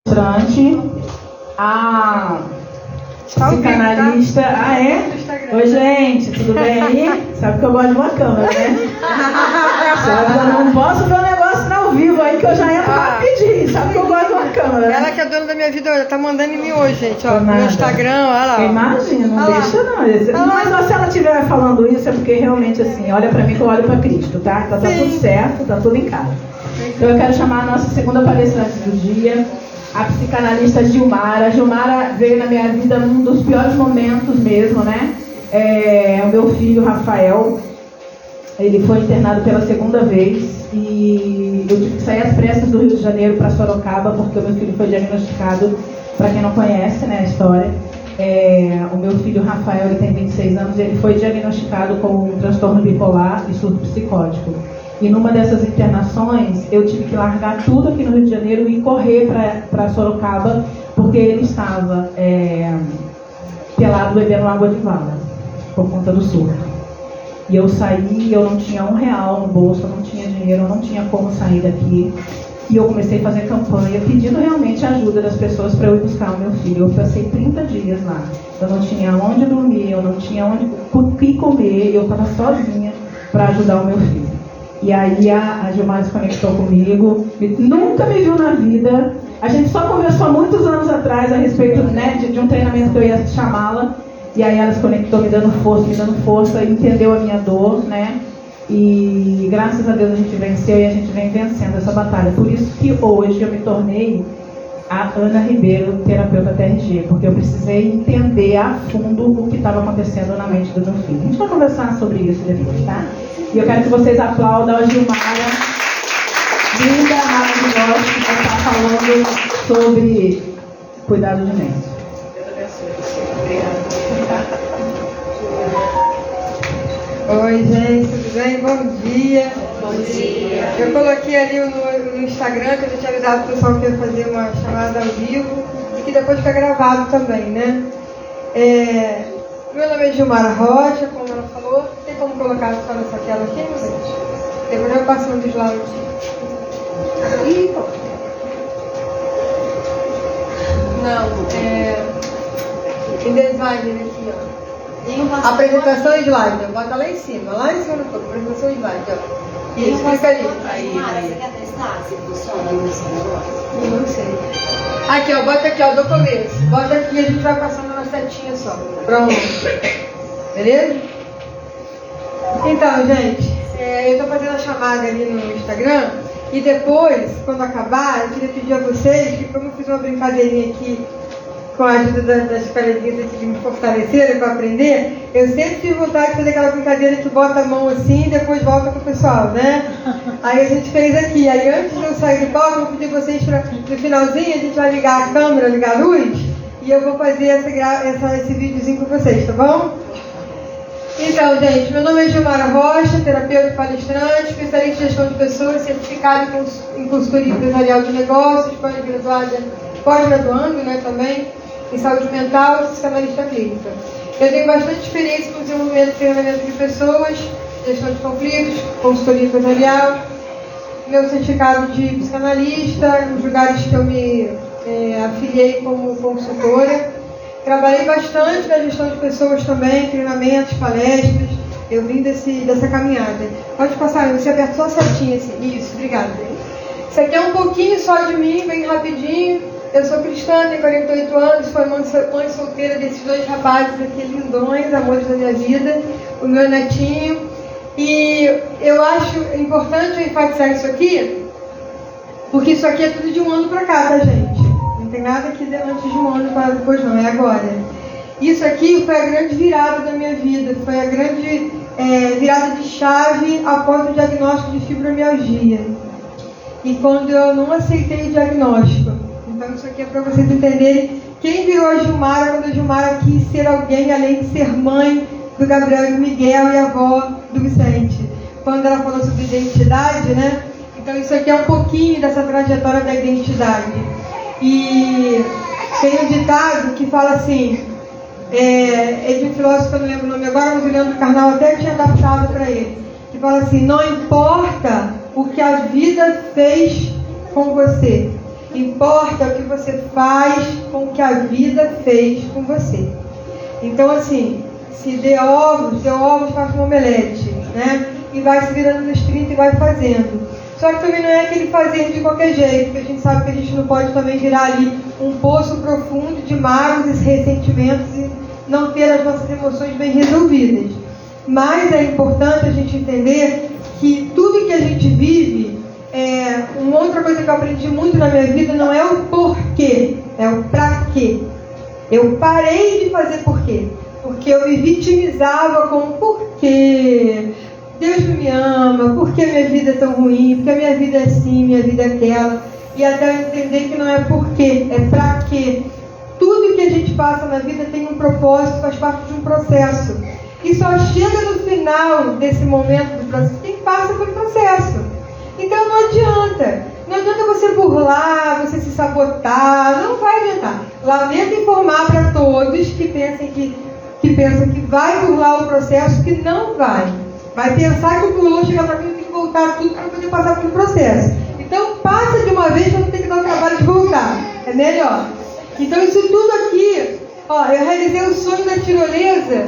A psicanalista. Ah, é? Oi, gente, tudo bem aí? Sabe que eu gosto de uma câmera, né? Sabe que eu não posso ver um negócio ao vivo aí que eu já entro rapidinho. Sabe que eu gosto de uma câmera, né? Ela que é dona da minha vida, tá mandando em mim hoje, gente. Ó, no Instagram, olha lá. Imagina, não deixa não. Mas se ela estiver falando isso é porque realmente assim, olha pra mim que eu olho pra Cristo, tá? Então tá tudo certo, tá tudo em casa. Então eu quero chamar a nossa segunda palestrante do dia, a psicanalista Gilmara. A Gilmara veio na minha vida num dos piores momentos mesmo, né? O meu filho, Rafael, ele foi internado pela segunda vez e eu tive que sair às pressas do Rio de Janeiro para Sorocaba, porque o meu filho foi diagnosticado, para quem não conhece, né, a história. O meu filho, Rafael, ele tem 26 anos e ele foi diagnosticado com um transtorno bipolar e surto psicótico. E numa dessas internações, eu tive que largar tudo aqui no Rio de Janeiro e correr para Sorocaba, porque ele estava pelado bebendo água de vala, por conta do surto. E eu saí, eu não tinha R$1 no bolso, eu não tinha dinheiro, eu não tinha como sair daqui. E eu comecei a fazer campanha, pedindo realmente ajuda das pessoas para eu ir buscar o meu filho. Eu passei 30 dias lá. Eu não tinha onde dormir, eu não tinha o que comer, eu estava sozinha para ajudar o meu filho. E aí a Gilmara se conectou comigo, nunca me viu na vida. A gente só conversou há muitos anos atrás a respeito, né, de um treinamento que eu ia chamá-la. E aí ela se conectou me dando força, entendeu a minha dor, né? E graças a Deus a gente venceu e a gente vem vencendo essa batalha. Por isso que hoje eu me tornei a Ana Ribeiro, terapeuta TRG, porque eu precisei entender a fundo o que estava acontecendo na mente do meu filho. A gente vai conversar sobre isso depois, tá? E eu quero que vocês aplaudam a Gilmara, linda, maravilhosa, que vai estar falando sobre cuidado de mente. Deus abençoe você. Obrigada. Oi, gente, tudo bem? Bom dia. Bom dia. Eu coloquei ali no Instagram que eu já tinha avisado o pessoal que ia fazer uma chamada ao vivo e que depois fica gravado também, né? Meu nome é Gilmara Rocha, como ela falou. Tem como colocar só nessa tela aqui, não sei. Depois eu passo um slide. Não, em design aqui, ó. Apresentação e slide, bota lá em cima no topo, apresentação e slide, ó. Isso, fica ali. Aí. Você quer testar se funciona nesse negócio? Não sei. Aqui, ó, bota aqui, ó, do começo. Bota aqui, a gente vai passando na setinha só. Pronto. Beleza? Então, gente, eu tô fazendo a chamada ali no Instagram e depois, quando acabar, eu queria pedir a vocês que, como eu fiz uma brincadeirinha aqui com a ajuda das coleguinhas aqui que me fortaleceram para aprender, eu sempre tive vontade de fazer aquela brincadeira que bota a mão assim e depois volta pro pessoal, né? Aí a gente fez aqui. Aí antes de eu sair do palco, eu vou pedir vocês para, no finalzinho, a gente vai ligar a câmera, ligar a luz, e eu vou fazer esse videozinho com vocês, tá bom? Então, gente, meu nome é Gilmara Rocha, terapeuta e palestrante, especialista em gestão de pessoas, certificado em consultoria empresarial de negócios, pós-graduando, né, também, em saúde mental e psicanalista clínica. Eu tenho bastante experiência no desenvolvimento e treinamento de pessoas, gestão de conflitos, consultoria empresarial, meu certificado de psicanalista, nos lugares que eu me afiliei como consultora. Trabalhei bastante na gestão de pessoas também, treinamentos, palestras. Eu vim dessa caminhada. Pode passar, você aperta só a setinha assim. Isso, obrigada. Isso aqui é um pouquinho só de mim, bem rapidinho. Eu sou cristã, tenho 48 anos, fui mãe solteira desses dois rapazes aqui, lindões, amores da minha vida, o meu netinho. E eu acho importante eu enfatizar isso aqui, porque isso aqui é tudo de um ano pra cá, tá, gente? Não tem nada aqui antes de um ano para depois, não, é agora. Isso aqui foi a grande virada da minha vida, foi a grande virada de chave após o diagnóstico de fibromialgia. E quando eu não aceitei o diagnóstico. Então isso aqui é para vocês entenderem quem virou a Gilmara quando a Gilmara quis ser alguém além de ser mãe do Gabriel e do Miguel e avó do Vicente. Quando ela falou sobre identidade, né? Então isso aqui é um pouquinho dessa trajetória da identidade. E tem um ditado que fala assim, é de um filósofo que eu não lembro o nome agora, mas o Leandro Carnal até tinha adaptado para ele, que fala assim: não importa o que a vida fez com você, Importa o que você faz com o que a vida fez com você. Então, assim, se deu ovos, faz um omelete, né? E vai se virando nos 30 e vai fazendo. Só que também não é aquele fazer de qualquer jeito, porque a gente sabe que a gente não pode também virar ali um poço profundo de mágoas e ressentimentos e não ter as nossas emoções bem resolvidas. Mas é importante a gente entender que tudo que a gente vive, uma outra coisa que eu aprendi muito na minha vida não é o porquê, é o pra quê. Eu parei de fazer porquê, porque eu me vitimizava com o porquê. Deus não me ama, por que minha vida é tão ruim, porque a minha vida é assim, minha vida é aquela. E até eu entender que não é porquê, é pra quê. Tudo que a gente passa na vida tem um propósito, faz parte de um processo. E só chega no final desse momento do processo quem passa pelo processo. Então não adianta. Não adianta você burlar, você se sabotar, não vai adiantar. Lamento informar para todos que pensam que vai burlar o processo, que não vai. Vai pensar que o burlou chega para mim e tem que voltar tudo para poder passar pelo processo. Então passa de uma vez para não ter que dar o trabalho de voltar. É melhor. Então isso tudo aqui, ó, eu realizei o sonho da tirolesa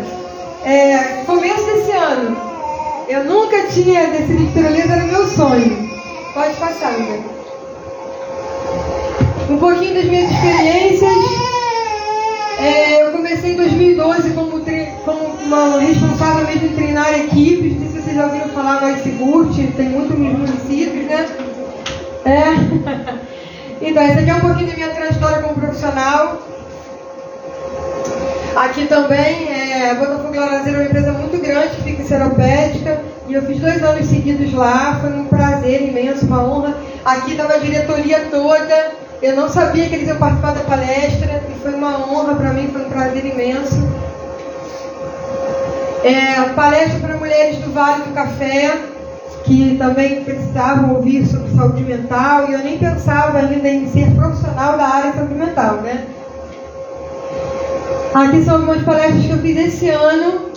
começo desse ano. Eu nunca tinha decidido tirolesa, era o meu sonho. Pode passar, Lívia. Um pouquinho das minhas experiências. Eu comecei em 2012 como uma responsável mesmo em treinar equipes. Não sei se vocês já ouviram falar mais Sigurt, tem muitos municípios, né? Então, essa aqui é um pouquinho da minha trajetória como profissional. Aqui também, Botafogo Laranjeira é uma empresa muito grande, que fica em Seropédica, e eu fiz 2 anos seguidos lá, foi um prazer imenso, uma honra. Aqui estava a diretoria toda, eu não sabia que eles iam participar da palestra, e foi uma honra para mim, foi um prazer imenso. Palestra para mulheres do Vale do Café, que também precisavam ouvir sobre saúde mental, e eu nem pensava ainda em ser profissional da área de saúde mental, né? Aqui são algumas palestras que eu fiz esse ano,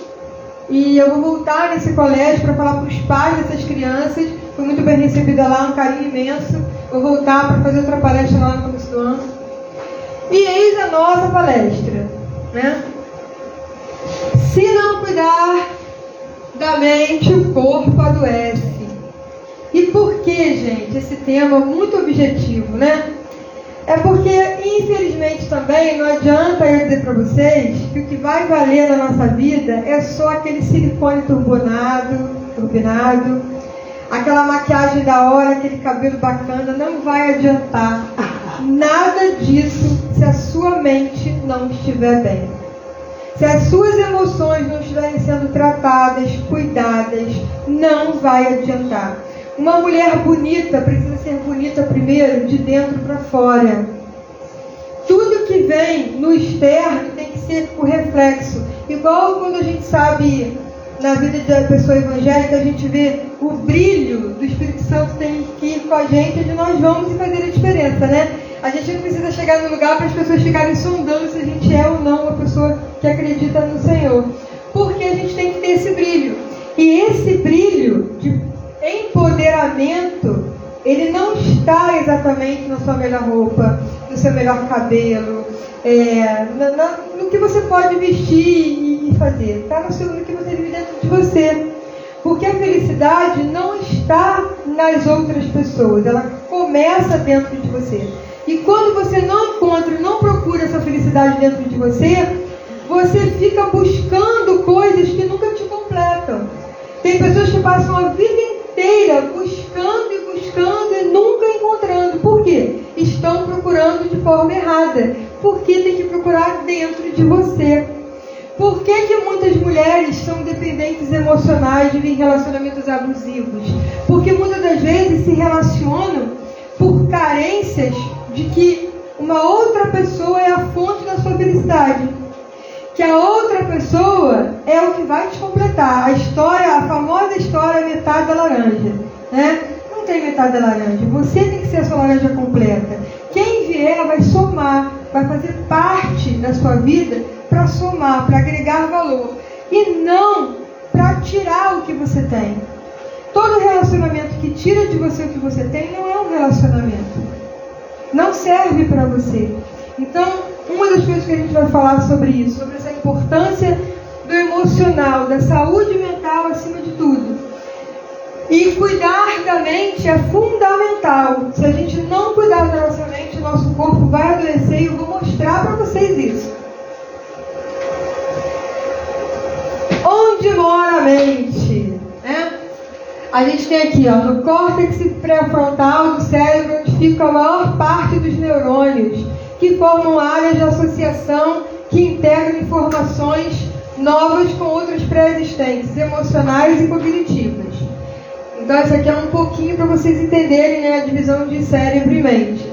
e eu vou voltar nesse colégio para falar para os pais dessas crianças. Fui muito bem recebida lá, um carinho imenso. Vou voltar para fazer outra palestra lá no começo do ano. E eis a nossa palestra, né? Se não cuidar da mente, o corpo adoece. E por que, gente, esse tema é muito objetivo, né? É porque, infelizmente também, não adianta eu dizer para vocês que o que vai valer na nossa vida é só aquele silicone turbinado, aquela maquiagem da hora, aquele cabelo bacana, não vai adiantar nada disso se a sua mente não estiver bem. Se as suas emoções não estiverem sendo tratadas, cuidadas, não vai adiantar. Uma mulher bonita precisa ser bonita primeiro, de dentro para fora. Tudo que vem no externo tem que ser o reflexo. Igual quando a gente sabe, na vida da pessoa evangélica, a gente vê o brilho do Espírito Santo tem que ir com a gente, onde nós vamos e fazer a diferença, né? A gente não precisa chegar no lugar para as pessoas ficarem sondando se a gente é ou não uma pessoa que acredita no Senhor. Porque a gente tem que ter esse brilho. E esse brilho de empoderamento, ele não está exatamente na sua melhor roupa, no seu melhor cabelo, no que você pode vestir e fazer. Está no que você vive dentro de você. Porque a felicidade não está nas outras pessoas, ela começa dentro de você. E quando você não encontra, não procura essa felicidade dentro de você, você fica buscando coisas que nunca te completam. Tem pessoas que passam a vida inteira buscando e nunca encontrando. Por quê? Estão procurando de forma errada. Porque tem que procurar dentro de você. Por que muitas mulheres são dependentes emocionais e vivem relacionamentos abusivos? Porque muitas das vezes se relacionam por carências de que uma outra pessoa é a fonte da sua felicidade. Que a outra pessoa é o que vai te completar. A famosa história metade da laranja, né? Não tem metade da laranja. Você tem que ser a sua laranja completa. Quem vier vai somar, vai fazer parte da sua vida para somar, para agregar valor. E não para tirar o que você tem. Todo relacionamento que tira de você o que você tem não é um relacionamento. não serve para você. Então, uma das coisas que a gente vai falar sobre isso, sobre essa importância do emocional, da saúde mental acima de tudo. E cuidar da mente é fundamental. Se a gente não cuidar da nossa mente, nosso corpo vai adoecer, e eu vou mostrar para vocês isso. Onde mora a mente? A gente tem aqui, ó, no córtex pré-frontal do cérebro, onde fica a maior parte dos neurônios, que formam áreas de associação que integram informações novas com outras pré-existentes, emocionais e cognitivas. Então, isso aqui é um pouquinho para vocês entenderem, né, a divisão de cérebro e mente.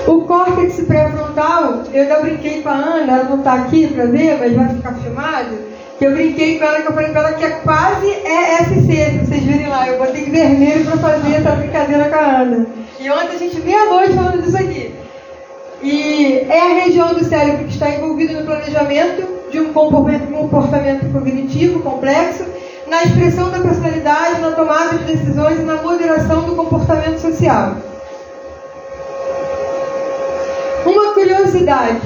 O córtex pré-frontal, eu ainda brinquei com a Ana, ela não está aqui para ver, mas vai ficar filmado. Que eu brinquei com ela, que eu falei com ela que é quase EFC, se vocês virem lá. Eu botei vermelho para fazer essa brincadeira com a Ana. E ontem a gente meia-noite falando disso aqui. E é a região do cérebro que está envolvida no planejamento de um comportamento cognitivo complexo, na expressão da personalidade, na tomada de decisões e na moderação do comportamento social. Uma curiosidade.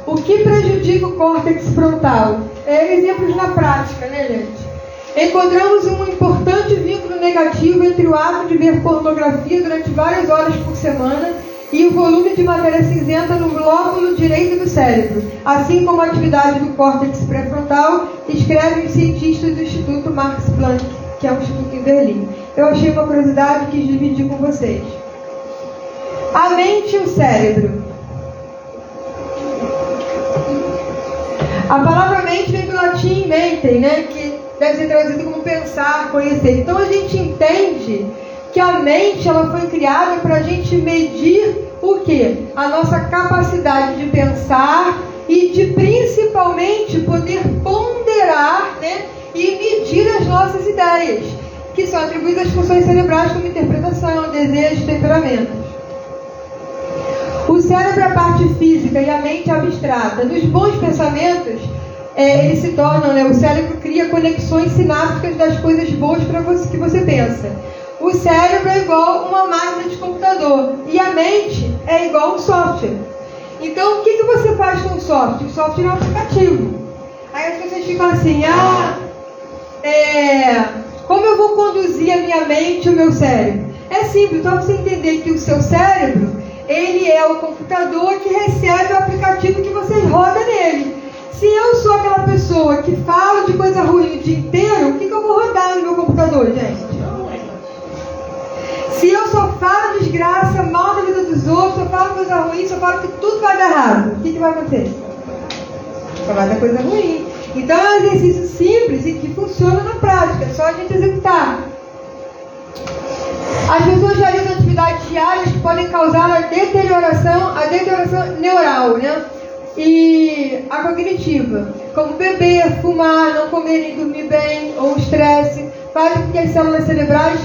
O que prejudica o córtex frontal? Exemplos na prática, né, gente? Encontramos um importante vínculo negativo entre o ato de ver pornografia durante várias horas por semana e o volume de matéria cinzenta no lóbulo direito do cérebro, assim como a atividade do córtex pré-frontal, escrevem os cientistas do Instituto Max Planck, que é um instituto em Berlim. Eu achei uma curiosidade e quis dividir com vocês. A mente e o cérebro. A palavra mente vem do latim mentem, né? Que deve ser traduzido como pensar, conhecer. Então a gente entende que a mente ela foi criada para a gente medir o quê? A nossa capacidade de pensar e de principalmente poder ponderar, né? E medir as nossas ideias, que são atribuídas às funções cerebrais como interpretação, desejo, temperamento. O cérebro é a parte física e a mente é abstrata. Nos bons pensamentos, eles se tornam, né, o cérebro cria conexões sinápticas das coisas boas para você, que você pensa. O cérebro é igual uma máquina de computador e a mente é igual um software. Então, o que você faz com o software? O software é um aplicativo. Aí as pessoas ficam assim, como eu vou conduzir a minha mente e o meu cérebro? É simples, só você entender que o seu cérebro ele é o computador que recebe o aplicativo que você roda nele. Se eu sou aquela pessoa que fala de coisa ruim o dia inteiro, o que eu vou rodar no meu computador, gente? Se eu só falo desgraça, mal da vida dos outros, só falo coisa ruim, só falo que tudo vai dar errado, o que vai acontecer? Só vai dar coisa ruim. Então é um exercício simples e que funciona na prática, é só a gente executar. As pessoas realizam atividades diárias que podem causar a deterioração neural, né? E a cognitiva, como beber, fumar, não comer nem dormir bem, ou estresse, fazem com que as células cerebrais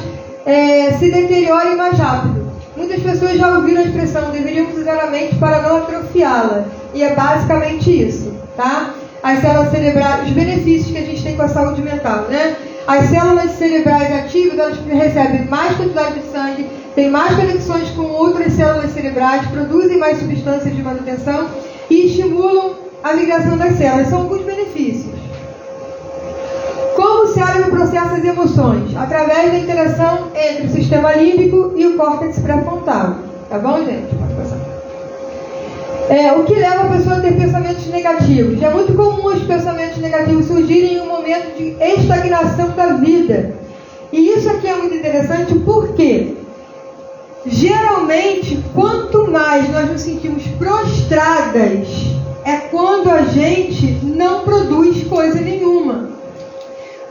se deteriorem mais rápido. Muitas pessoas já ouviram a expressão, deveríamos usar a mente para não atrofiá-la. E é basicamente isso, tá? As células cerebrais, os benefícios que a gente tem com a saúde mental, né? As células cerebrais ativas, elas recebem mais quantidade de sangue, têm mais conexões com outras células cerebrais, produzem mais substâncias de manutenção e estimulam a migração das células. São alguns benefícios. Como o cérebro processa as emoções? Através da interação entre o sistema límbico e o córtex pré-frontal. Tá bom, gente? Pode passar. O que leva a pessoa a ter pensamentos negativos? É muito comum os pensamentos negativos surgirem em um momento de estagnação da vida. E isso aqui é muito interessante porque, geralmente, quanto mais nós nos sentimos prostradas, é quando a gente não produz coisa nenhuma.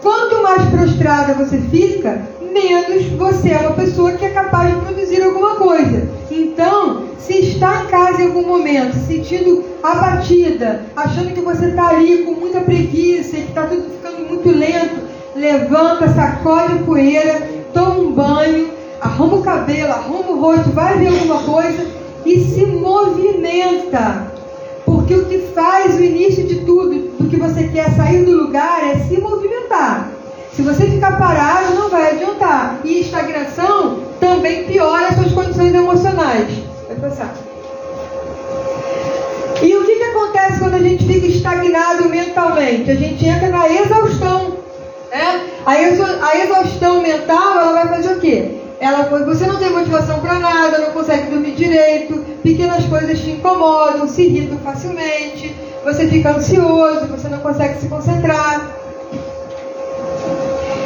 Quanto mais prostrada você fica, menos você é uma pessoa que é capaz de produzir alguma coisa. Então, se está em casa em algum momento, se sentindo abatida, achando que você está ali com muita preguiça e que está tudo ficando muito lento, levanta, sacode a poeira, toma um banho, arruma o cabelo, arruma o rosto, vai ver alguma coisa e se movimenta. Porque o que faz o início de tudo, do que você quer sair do lugar, é se movimentar. Se você ficar parado, não vai adiantar. E estagnação também piora as suas condições emocionais. Vai passar. E o que acontece quando a gente fica estagnado mentalmente? A gente entra na exaustão. Né? A exaustão mental, ela vai fazer o quê? Você não tem motivação para nada, não consegue dormir direito, pequenas coisas te incomodam, se irritam facilmente, você fica ansioso, você não consegue se concentrar.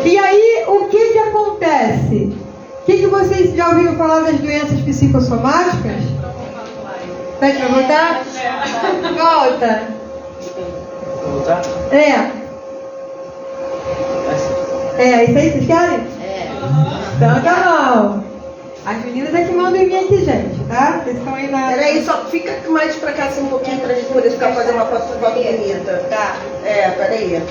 E aí, o que acontece? O que vocês já ouviram falar das doenças psicossomáticas? Pede pra voltar? Volta. Voltar? É, isso aí, vocês querem? Então tá bom. As meninas é que mandam em mim aqui, gente, tá? Vocês estão aí na... Peraí, só fica mais pra cá assim, um pouquinho pra gente poder ficar fazendo uma foto bonita. Tá. Peraí.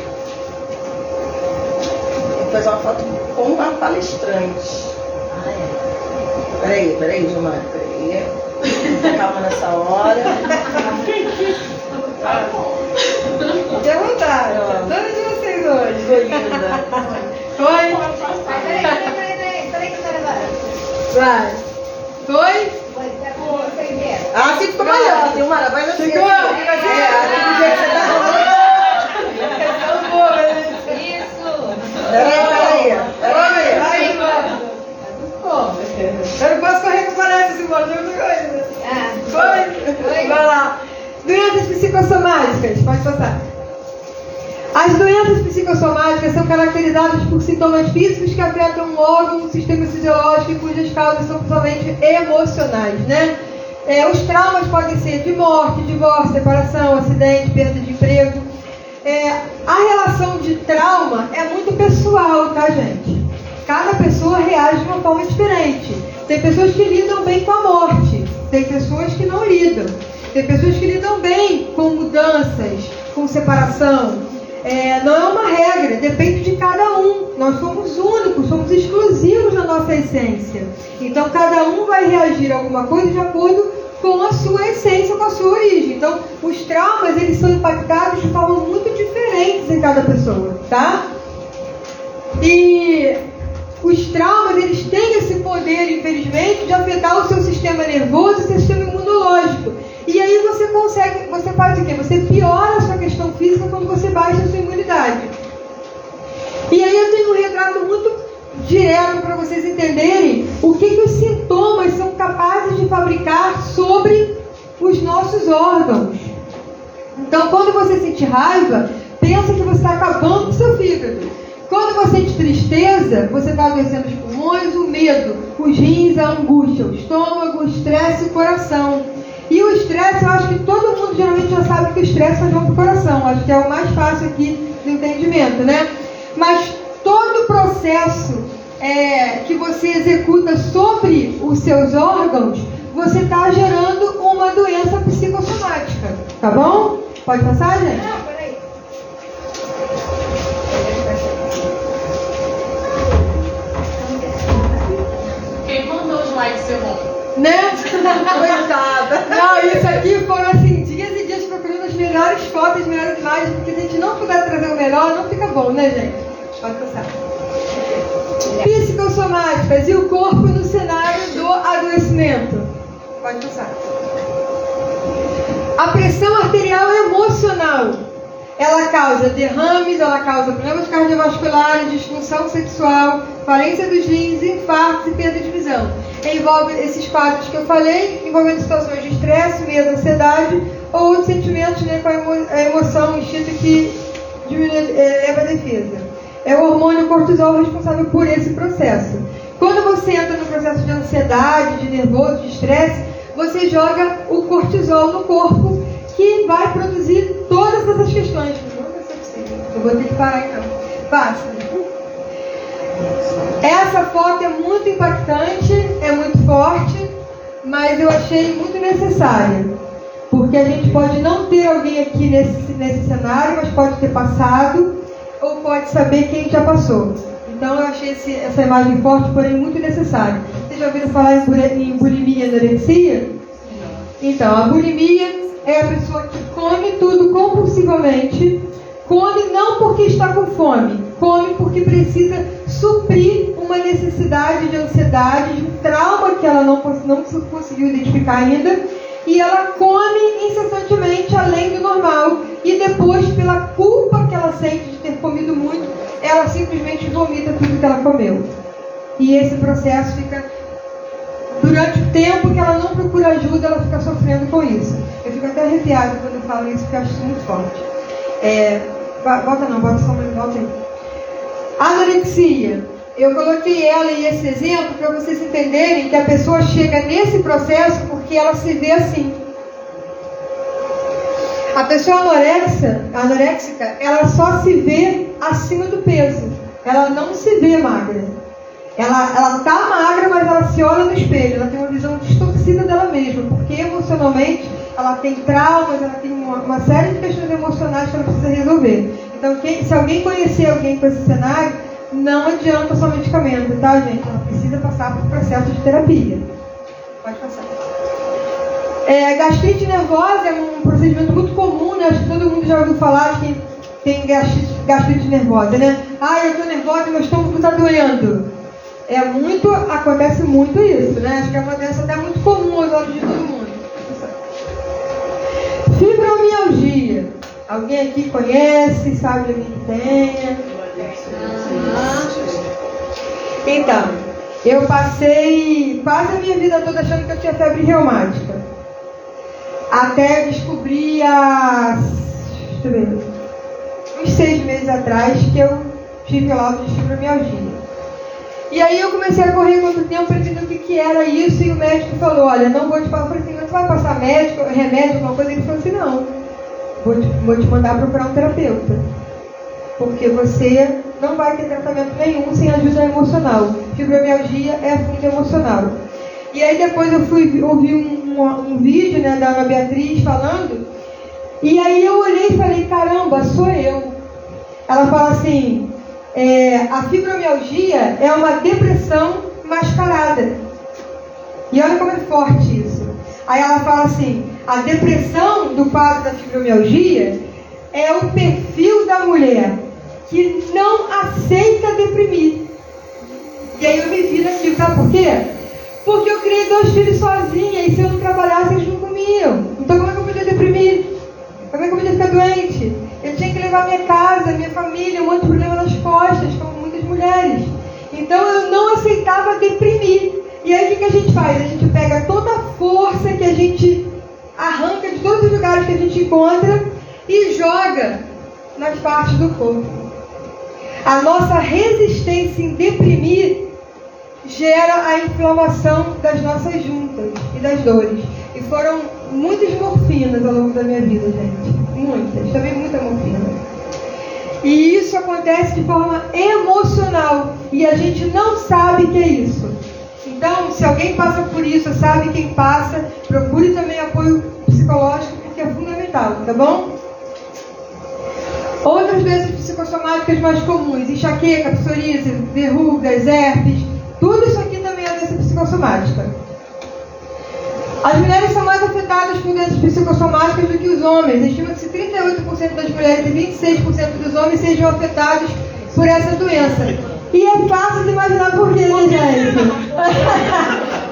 Vou fazer uma foto com uma palestrante. Peraí, Gilmar, peraí. Calma nessa hora. Fique à vontade. Todas de vocês hoje. Foi linda. Foi? Peraí que eu quero agora. Vai. Foi? Vocês viram? Ah, sim, ficou melhor, Gilmar. Vai assim. Ficou? Isso. Peraí. Aí, mano. Eu não posso correr com palestra, Simone. Eu não coisa. Foi? Vai lá. Doenças psicossomáticas. Pode passar. As doenças psicossomáticas são caracterizadas por sintomas físicos que afetam um órgão do sistema fisiológico e cujas causas são principalmente emocionais, né? Os traumas podem ser de morte, divórcio, separação, acidente, perda de emprego. A relação de trauma é muito pessoal, tá, gente? Cada pessoa reage de uma forma diferente. Tem pessoas que lidam bem com a morte, tem pessoas que não lidam. Tem pessoas que lidam bem com mudanças, com separação. Não é uma regra, depende de cada um. Nós somos únicos, somos exclusivos na nossa essência. Então, cada um vai reagir a alguma coisa de acordo com a sua essência, com a sua origem. Então, os traumas, eles são impactados de forma muito diferentes em cada pessoa, tá? E os traumas, eles têm esse poder, infelizmente, de afetar o seu sistema nervoso e o seu sistema imunológico. E aí você faz o quê? Você piora a sua questão física quando você baixa a sua imunidade. E aí eu tenho um retrato muito direto para vocês entenderem o que os sintomas são capazes de fabricar sobre os nossos órgãos. Então, quando você sente raiva, pensa que você está acabando com o seu fígado. Quando você sente tristeza, você está adoecendo os pulmões, o medo, os rins, a angústia, o estômago, o estresse e o coração. E o estresse, eu acho que todo mundo geralmente já sabe que o estresse faz mal para o coração. Acho que é o mais fácil aqui do entendimento, né? Mas todo o processo que você executa sobre os seus órgãos, você está gerando uma doença psicossomática. Tá bom? Pode passar, gente? Não, peraí. Quem mandou os likes ser bom? Né? Coitada. Não, isso aqui foram assim, dias e dias procurando as melhores fotos, as melhores imagens, porque se a gente não puder trazer o melhor, não fica bom, né, gente? Pode passar. Psicossomáticas e o corpo no cenário do adoecimento. Pode passar. A pressão arterial emocional. Ela causa derrames, ela causa problemas cardiovasculares, disfunção sexual, falência dos rins, infartos e perda de visão. Envolve esses quadros que eu falei, envolvendo situações de estresse, medo, ansiedade ou outros sentimentos, né, com a emoção, o instinto que eleva a defesa. É o hormônio cortisol responsável por esse processo. Quando você entra no processo de ansiedade, de nervoso, de estresse, você joga o cortisol no corpo, que vai produzir todas essas questões. Não vai ser possível. Eu vou ter que parar então. Passa. Essa foto é muito impactante, é muito forte, mas eu achei muito necessária. Porque a gente pode não ter alguém aqui nesse cenário, mas pode ter passado, ou pode saber quem já passou. Então eu achei essa imagem forte, porém muito necessária. Vocês já ouviram falar em bulimia e anorexia? Então, a bulimia é a pessoa que come tudo compulsivamente, come não porque está com fome, come porque precisa suprir uma necessidade de ansiedade, de um trauma que ela não conseguiu identificar ainda, e ela come incessantemente além do normal, e depois, pela culpa que ela sente de ter comido muito, ela simplesmente vomita tudo que ela comeu. E esse processo fica, durante o tempo que ela não procura ajuda, ela fica sofrendo com isso. Eu fico até arrepiada quando eu falo isso, porque eu acho isso muito forte. Bota só uma volta aí. Anorexia. Eu coloquei ela e esse exemplo para vocês entenderem que a pessoa chega nesse processo porque ela se vê assim. A pessoa anoréxica, ela só se vê acima do peso. Ela não se vê magra. Ela tá magra, mas ela se olha no espelho. Ela tem uma visão distorcida dela mesma, porque emocionalmente ela tem traumas, ela tem uma série de questões emocionais que ela precisa resolver. Então, se alguém conhecer alguém com esse cenário, não adianta só medicamento, tá, gente? Ela precisa passar por processo de terapia. Pode passar. Gastrite nervosa é um procedimento muito comum, né? Acho que todo mundo já ouviu falar de quem tem gastrite nervosa, né? Eu tô nervosa e meu estômago tá doendo. Acontece muito isso, né? Acho que é uma doença até muito comum aos olhos de todo mundo. Fibromialgia. Alguém aqui conhece, sabe de alguém que tenha? Então, eu passei quase a minha vida toda achando que eu tinha febre reumática. Até descobri uns 6 meses atrás que eu tive o laudo de fibromialgia. E aí eu comecei a correr contra o tempo para entender o que era isso, e o médico falou, olha, não vou te falar. Eu falei assim, mas tu vai passar remédio, alguma coisa? Ele falou assim, não, vou te mandar procurar um terapeuta, porque você não vai ter tratamento nenhum sem ajuda emocional. Fibromialgia é fundo emocional. E aí depois eu fui ouvir um vídeo, né, da Ana Beatriz falando, e aí eu olhei e falei, caramba, sou eu. Ela fala assim, a fibromialgia é uma depressão mascarada. E olha como é forte isso. Aí ela fala assim, a depressão do quadro da fibromialgia é o perfil da mulher que não aceita deprimir. E aí eu me vi naquilo, sabe por quê? Porque eu criei 2 filhos sozinha, e se eu não trabalhasse eles não comiam. Então como é que eu podia deprimir? Como é que eu podia ficar doente? Eu tinha que levar minha casa, minha família, um monte de problema nas costas, como muitas mulheres. Então eu não aceitava deprimir. E aí o que a gente faz? A gente pega toda a força que a gente arranca de todos os lugares que a gente encontra e joga nas partes do corpo. A nossa resistência em deprimir gera a inflamação das nossas juntas e das dores. E foram muitas morfinas ao longo da minha vida, gente. Muitas. Também muita morfina. E isso acontece de forma emocional. E a gente não sabe que é isso. Então, se alguém passa por isso, sabe quem passa, procure também apoio psicológico, porque é fundamental, tá bom? Outras doenças psicossomáticas mais comuns, enxaqueca, psoríase, verrugas, herpes, tudo isso aqui também é doença psicossomática. As mulheres são mais afetadas por doenças psicossomáticas do que os homens. Estima-se que 38% das mulheres e 26% dos homens sejam afetados por essa doença. E é fácil de imaginar por quê, né, gente?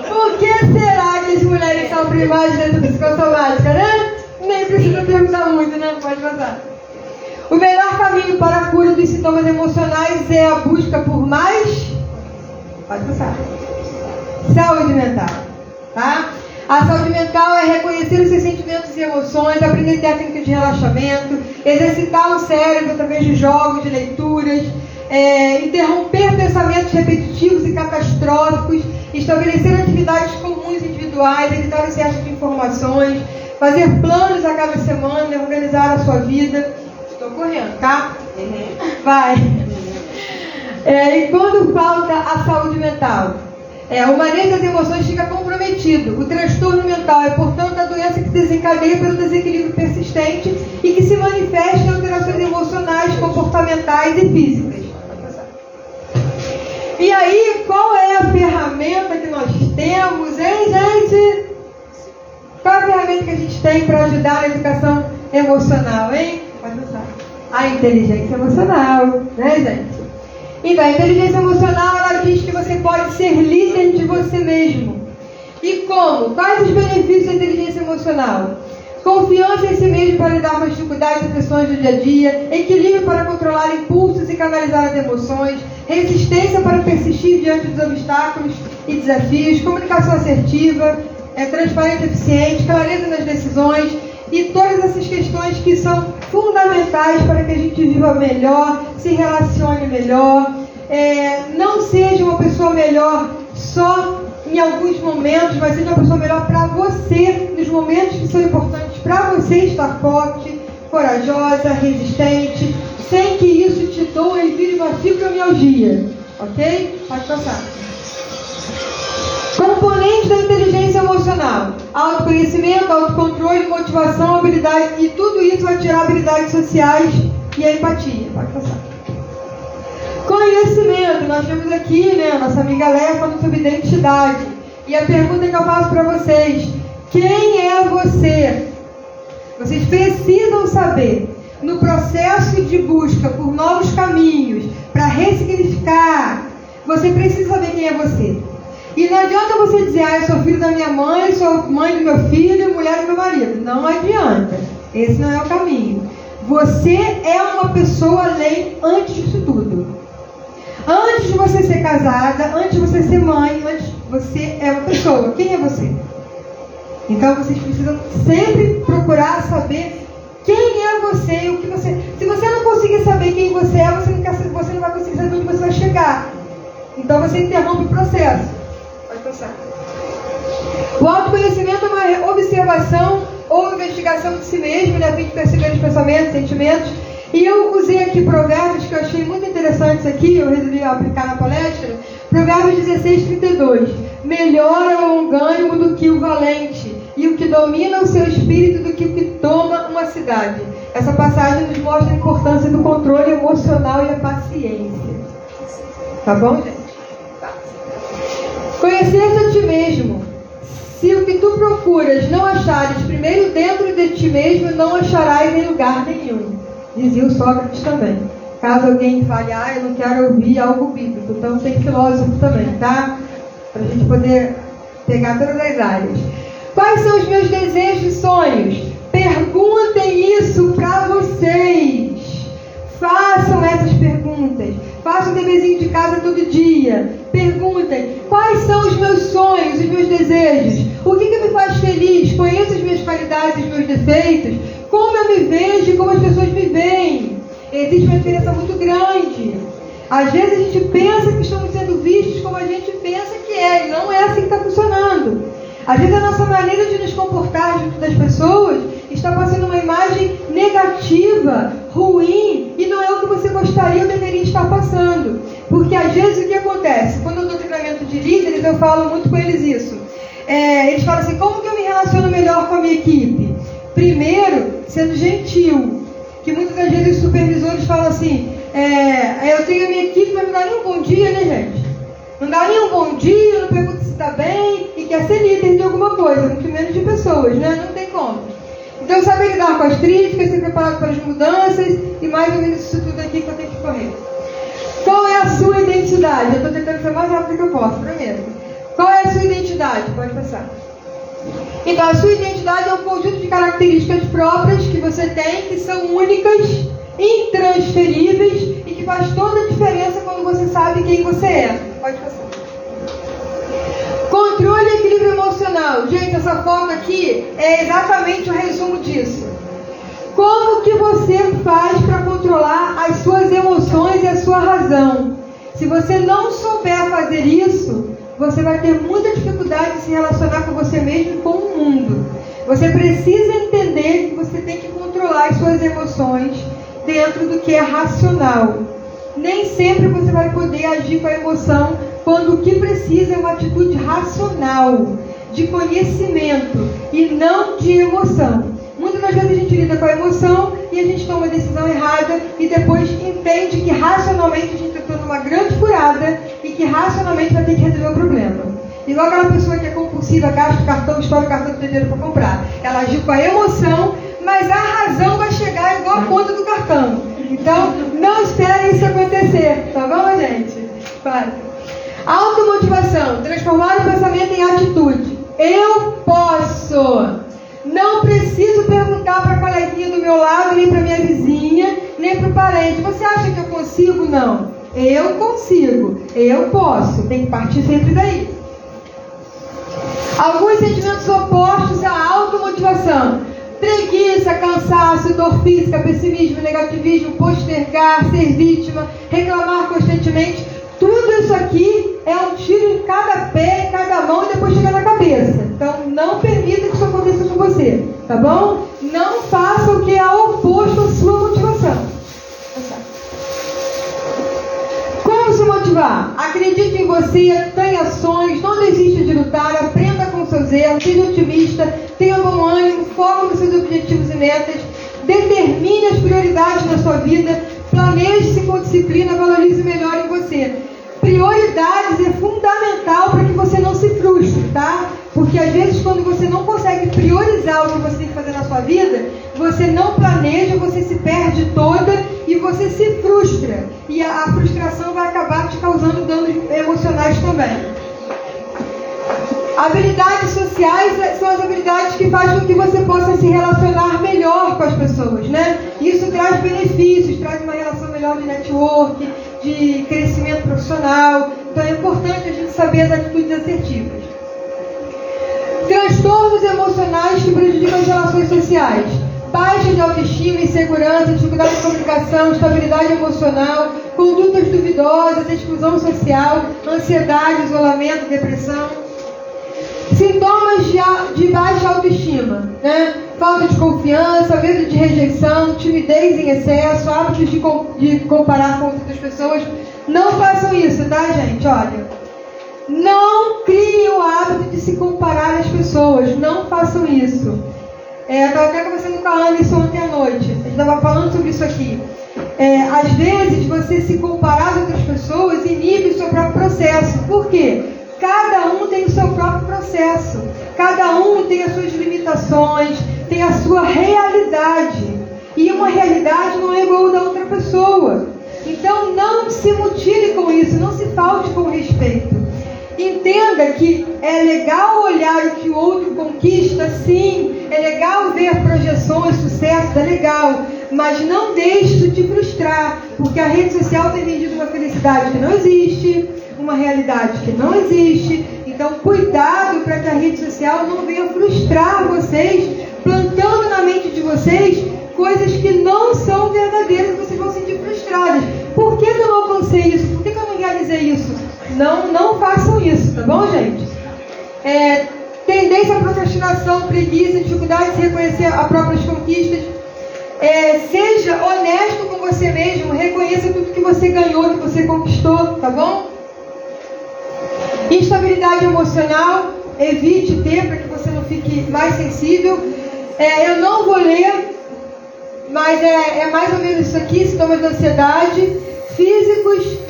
Por que será que as mulheres sofrem mais de doença psicossomática, né? Nem precisa perguntar muito, né? Pode passar. O melhor caminho para a cura dos sintomas emocionais é a busca por mais... Pode passar. Saúde mental, tá? A saúde mental é reconhecer os seus sentimentos e emoções, aprender técnicas de relaxamento, exercitar o cérebro através de jogos, de leituras, interromper pensamentos repetitivos e catastróficos, estabelecer atividades comuns individuais, evitar o excesso de informações, fazer planos a cada semana, organizar a sua vida. Estou correndo, tá? Vai. E quando falta a saúde mental? O manejo das emoções fica comprometido. O transtorno mental é, portanto, a doença que desencadeia pelo desequilíbrio persistente e que se manifesta em alterações emocionais, comportamentais e físicas. E aí, qual é a ferramenta que nós temos, hein, gente? Qual é a ferramenta que a gente tem para ajudar na educação emocional, hein? Pode usar. A inteligência emocional, né, gente? Então, a inteligência emocional, ela diz que você pode ser líder de você mesmo. E como? Quais os benefícios da inteligência emocional? Confiança em si mesmo para lidar com as dificuldades e pressões do dia a dia, equilíbrio para controlar impulsos e canalizar as emoções, resistência para persistir diante dos obstáculos e desafios, comunicação assertiva, transparência eficiente, clareza nas decisões e todas essas questões que são fundamentais para que a gente viva melhor, se relacione melhor, não seja uma pessoa melhor só em alguns momentos, mas seja uma pessoa melhor para você, nos momentos que são importantes para você estar forte, corajosa, resistente, sem que isso te doa e vire uma fibromialgia, ok? Pode passar. Componentes da inteligência emocional: autoconhecimento, autocontrole, motivação, habilidade, e tudo isso vai tirar habilidades sociais e a empatia. Pode passar. Conhecimento, nós temos aqui, né, a nossa amiga Léa falando sobre identidade. E a pergunta que eu faço para vocês: quem é você? Vocês precisam saber, no processo de busca por novos caminhos, para ressignificar, você precisa saber quem é você. E não adianta você dizer, eu sou filho da minha mãe, sou mãe do meu filho, mulher do meu marido. Não adianta. Esse não é o caminho. Você é uma pessoa além antes disso tudo. Antes de você ser casada, antes de você ser mãe, você é uma pessoa. Quem é você? Então vocês precisam sempre procurar saber quem é você, o que você... Se você não conseguir saber quem você é, você não vai conseguir saber onde você vai chegar. Então você interrompe o processo. Pode passar. O autoconhecimento é uma observação ou investigação de si mesmo, né, a fim de perceber os pensamentos, sentimentos. E eu usei aqui provérbios que eu achei muito interessantes aqui, eu resolvi aplicar na palestra. Provérbios 16:32. Melhor é o longânimo do que o valente, e o que domina o seu espírito do que o que toma uma cidade. Essa passagem nos mostra a importância do controle emocional e a paciência. Tá bom, gente? Tá. Conhecer-te a ti mesmo. Se o que tu procuras não achares primeiro dentro de ti mesmo, não acharás em lugar nenhum. Dizia o Sócrates também. Caso alguém fale, eu não quero ouvir algo bíblico. Então tem filósofo também, tá? Para a gente poder pegar todas as áreas. Quais são os meus desejos e sonhos? Perguntem isso para vocês. Façam essas perguntas. Façam um deverzinho de casa todo dia. Perguntem, quais são os meus sonhos, os meus desejos? O que me faz feliz? Conheço as minhas qualidades e os meus defeitos. Como eu me vejo e como as pessoas me veem. Existe uma diferença muito grande. Às vezes a gente pensa que estamos sendo vistos como a gente pensa que é. E não é assim que está funcionando. Às vezes a nossa maneira de nos comportar junto das pessoas está passando uma imagem negativa, ruim, e não é o que você gostaria ou deveria estar passando. Porque às vezes o que acontece? Quando eu dou treinamento de líderes, eu falo muito com eles isso. Eles falam assim, como que eu me relaciono melhor com a minha equipe? Primeiro, sendo gentil. Que muitas das vezes os supervisores falam assim, eu tenho a minha equipe, mas não dá nem um bom dia, né, gente? Não dá nem um bom dia, não pergunta se está bem, e quer ser líder de alguma coisa, muito menos de pessoas, né? Não tem como. Então, saber lidar com as críticas, ser preparado para as mudanças, e mais ou menos isso tudo aqui que eu tenho que correr. Qual é a sua identidade? Eu estou tentando ser o mais rápido que eu posso, prometo. Qual é a sua identidade? Pode passar. Então, a sua identidade é um conjunto de características próprias que você tem, que são únicas, intransferíveis e que faz toda a diferença quando você sabe quem você é. Pode passar. Controle e equilíbrio emocional. Gente, essa foto aqui é exatamente o resumo disso. Como que você faz para controlar as suas emoções e a sua razão? Se você não souber fazer isso, você vai ter muita dificuldade de se relacionar com você mesmo e com o mundo. Você precisa entender que você tem que controlar as suas emoções dentro do que é racional. Nem sempre você vai poder agir com a emoção quando o que precisa é uma atitude racional, de conhecimento e não de emoção. Muitas das vezes a gente lida com a emoção e a gente toma uma decisão errada e depois entende que racionalmente a gente está numa grande furada e que racionalmente vai ter que resolver o problema. Igual aquela pessoa que é compulsiva, gasta o cartão, estoura o cartão, tem dinheiro para comprar. Ela agiu com a emoção, mas a razão vai chegar igual a conta do cartão. básica. Automotivação, transformar o pensamento em atitude. Eu posso. Não preciso perguntar para a coleguinha do meu lado, nem para minha vizinha, nem para o parente. Você acha que eu consigo? Não. Eu consigo. Eu posso. Tem que partir sempre daí. Alguns sentimentos opostos à automotivação: preguiça, cansaço, dor física, pessimismo, negativismo, postergar, ser vítima, reclamar constantemente. Tudo isso aqui é um tiro em cada pé, em cada mão e depois chega na cabeça. Então não permita que isso aconteça com você, tá bom? Não faça o que é oposto à sua motivação. Como se motivar? Acredite em você, tenha ações, não desista de lutar, aprenda com seus erros, seja otimista, tenha bom ânimo, foque nos seus objetivos e metas, determine as prioridades na sua vida, planeje-se com disciplina, valorize o melhor em você. Prioridades é fundamental para que você não se frustre, tá? Porque às vezes quando você não consegue priorizar o que você tem que fazer na sua vida, você não planeja, você se perde toda e você se frustra. E a frustração vai acabar te causando danos emocionais também. Habilidades sociais são as habilidades que fazem com que você possa se relacionar melhor com as pessoas, né? Isso traz benefícios, traz uma relação melhor de network, de crescimento profissional. Então é importante a gente saber as atitudes assertivas. Transtornos emocionais que prejudicam as relações sociais: baixa de autoestima, insegurança, dificuldade de comunicação, instabilidade emocional, condutas duvidosas, exclusão social, ansiedade, isolamento, depressão. Sintomas de baixa autoestima, né? Falta de confiança, medo de rejeição, timidez em excesso, hábitos de comparar com outras pessoas. Não façam isso, tá, gente? Olha, não criem o hábito de se comparar às pessoas. Não façam isso. Eu estava até conversando com a Ana isso ontem à noite. A gente estava falando sobre isso aqui. Às vezes, você se comparar com outras pessoas inibe o seu próprio processo. Por quê? Cada um tem o seu próprio processo. Cada um tem as suas limitações, tem a sua realidade. E uma realidade não é igual a da outra pessoa. Então não se mutile com isso, não se falte com respeito. Entenda que é legal olhar o que o outro conquista, sim. É legal ver projeções, sucessos, é legal. Mas não deixe isso te frustrar, porque a rede social tem vendido uma felicidade que não existe, uma realidade que não existe. Então cuidado para que a rede social não venha frustrar vocês, plantando na mente de vocês coisas que não são verdadeiras, vocês vão se sentir frustradas. Por que eu não alcancei isso? Por que eu não realizei isso? Não façam isso, tá bom, gente? Tendência à procrastinação, preguiça, dificuldade de se reconhecer as próprias conquistas. Seja honesto com você mesmo, reconheça tudo que você ganhou, que você conquistou, tá bom? Instabilidade emocional, evite ter para que você não fique mais sensível. Eu não vou ler, mas é mais ou menos isso aqui: sintomas de ansiedade, físicos.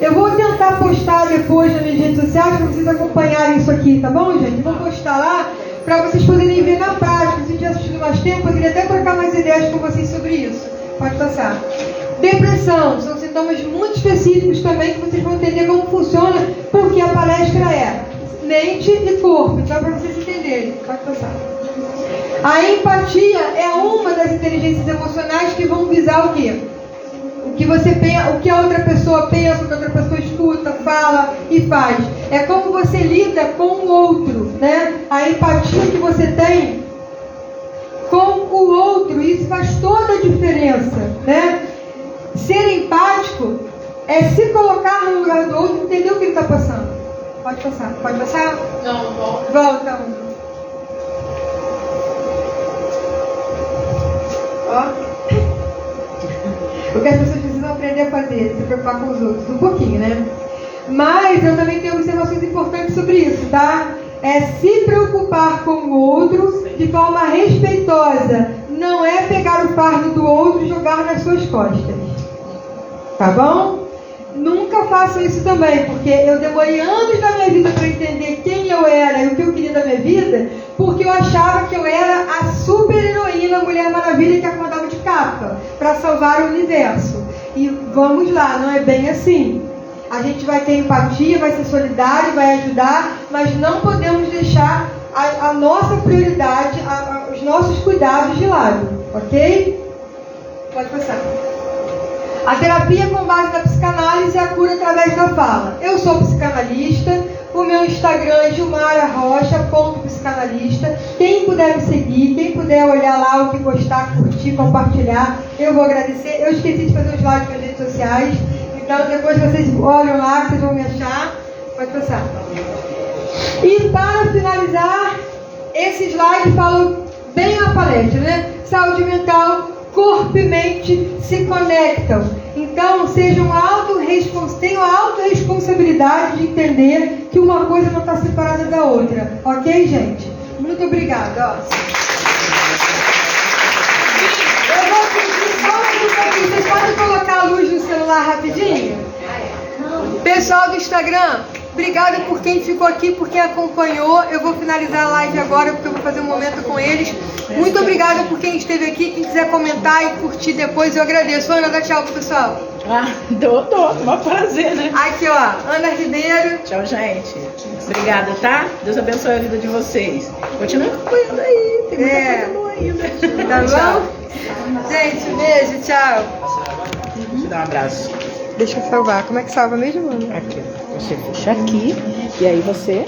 Eu vou tentar postar depois nas minhas redes sociais para vocês acompanharem isso aqui, tá bom, gente? Vou postar lá para vocês poderem ver na prática. Se tiver assistido mais tempo, eu poderia até trocar mais ideias com vocês sobre isso. Pode passar. Depressão, são sintomas muito específicos também que vocês vão entender como funciona, porque a palestra é mente e corpo, então para vocês entenderem. Pode passar. A empatia é uma das inteligências emocionais que vão visar o quê? O que você pensa, o que a outra pessoa pensa, o que a outra pessoa escuta, fala e faz. É como você lida com o outro, né? A empatia que você tem com o outro, isso faz toda a diferença, né? Ser empático é se colocar no lugar do outro e entender o que ele está passando. Pode passar. Pode passar? Não, volta. Volta. Ó. O que as pessoas precisam aprender a fazer, se preocupar com os outros, um pouquinho, né? Mas eu também tenho observações importantes sobre isso, tá? Se preocupar com o outro de forma respeitosa. Não é pegar o fardo do outro e jogar nas suas costas. Tá bom? Nunca faço isso também, porque eu demorei anos da minha vida para entender quem eu era e o que eu queria da minha vida, porque eu achava que eu era a super heroína, Mulher Maravilha que acordava de capa para salvar o universo. E vamos lá, não é bem assim. A gente vai ter empatia, vai ser solidário, vai ajudar, mas não podemos deixar a nossa prioridade, os nossos cuidados de lado, ok? Pode passar. A terapia com base na psicanálise é a cura através da fala. Eu sou psicanalista, o meu Instagram é gilmararocha.psicanalista. Quem puder me seguir, quem puder olhar lá o que postar, curtir, compartilhar, eu vou agradecer. Eu esqueci de fazer os likes nas redes sociais, então depois vocês olham lá, vocês vão me achar. Pode passar. E para finalizar, esse slide fala bem a palestra, né? Saúde mental, corpo e mente se conectam. Então, tenham a autorresponsabilidade de entender que uma coisa não está separada da outra. Ok, gente? Muito obrigada. Eu vou pedir só mais um pouquinho. Vocês podem colocar a luz no celular rapidinho? Pessoal do Instagram, obrigada por quem ficou aqui, por quem acompanhou. Eu vou finalizar a live agora, porque eu vou fazer um momento com eles. Muito obrigada por quem esteve aqui. Quem quiser comentar e curtir depois, eu agradeço. Ana, dá tchau pro pessoal. Dou. Um prazer, né? Aqui, ó, Ana Ribeiro. Tchau, gente. Obrigada, tá? Deus abençoe a vida de vocês. Continue acompanhando aí. Tem muita coisa boa ainda. Tá bom? Gente, beijo, tchau. Te dar um abraço. Deixa eu salvar. Como é que salva mesmo, Ana? Aqui. Você puxa aqui e aí você